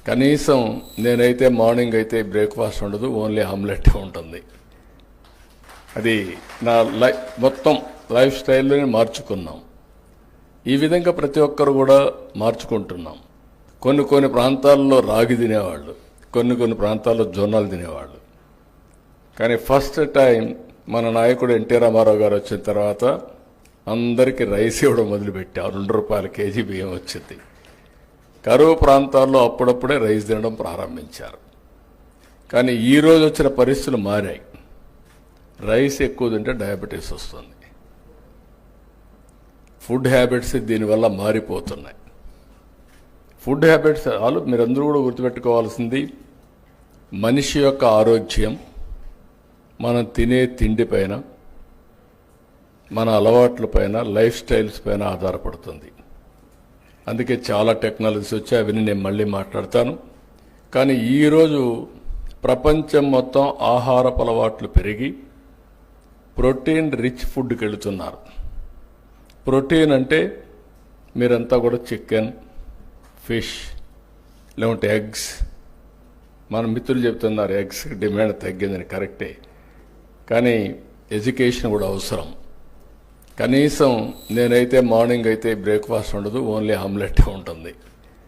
కనీసం నేనైతే మార్నింగ్ అయితే బ్రేక్ఫాస్ట్ ఉండదు, ఓన్లీ ఆమ్లెట్ ఉంటుంది. అది నా మొత్తం లైఫ్ స్టైల్లోనే మార్చుకున్నాం. ఈ విధంగా ప్రతి ఒక్కరు కూడా మార్చుకుంటున్నాం. కొన్ని ప్రాంతాల్లో రాగి తినేవాళ్ళు, కొన్ని ప్రాంతాల్లో జొన్నలు తినేవాళ్ళు. కానీ ఫస్ట్ టైం మన నాయకుడు ఎన్టీ రామారావు గారు వచ్చిన తర్వాత అందరికీ రైస్ ఇవ్వడం మొదలుపెట్టారు. 2 రూపాయల కేజీ బియ్యం వచ్చింది. కరువు ప్రాంతాల్లో అప్పుడప్పుడే రైస్ తినడం ప్రారంభించారు. కానీ ఈరోజు వచ్చిన పరిస్థితులు మారాయి. రైస్ ఎక్కువ తింటే డయాబెటీస్ వస్తుంది. ఫుడ్ హ్యాబిట్స్ దీనివల్ల మారిపోతున్నాయి. ఫుడ్ హ్యాబిట్స్ మీరందరూ కూడా గుర్తుపెట్టుకోవాల్సింది, మనిషి యొక్క ఆరోగ్యం మనం తినే తిండి పైన, మన అలవాట్ల పైన, లైఫ్ స్టైల్స్ పైన ఆధారపడుతుంది. అందుకే చాలా టెక్నాలజీస్ వచ్చాయి, అవన్నీ నేను మళ్ళీ మాట్లాడతాను. కానీ ఈరోజు ప్రపంచం మొత్తం ఆహారపు అలవాట్లు పెరిగి ప్రోటీన్ రిచ్ ఫుడ్కి వెళుతున్నారు. ప్రోటీన్ అంటే మీరంతా కూడా చికెన్, ఫిష్, లేకుంటే ఎగ్స్. మన మిత్రులు చెప్తున్నారు ఎగ్స్ డిమాండ్ తగ్గిందని, కరెక్టే. కానీ ఎడ్యుకేషన్ కూడా అవసరం. కనీసం నేనైతే మార్నింగ్ అయితే బ్రేక్ఫాస్ట్ ఉండదు, ఓన్లీ ఆమ్లెట్ ఉంటుంది.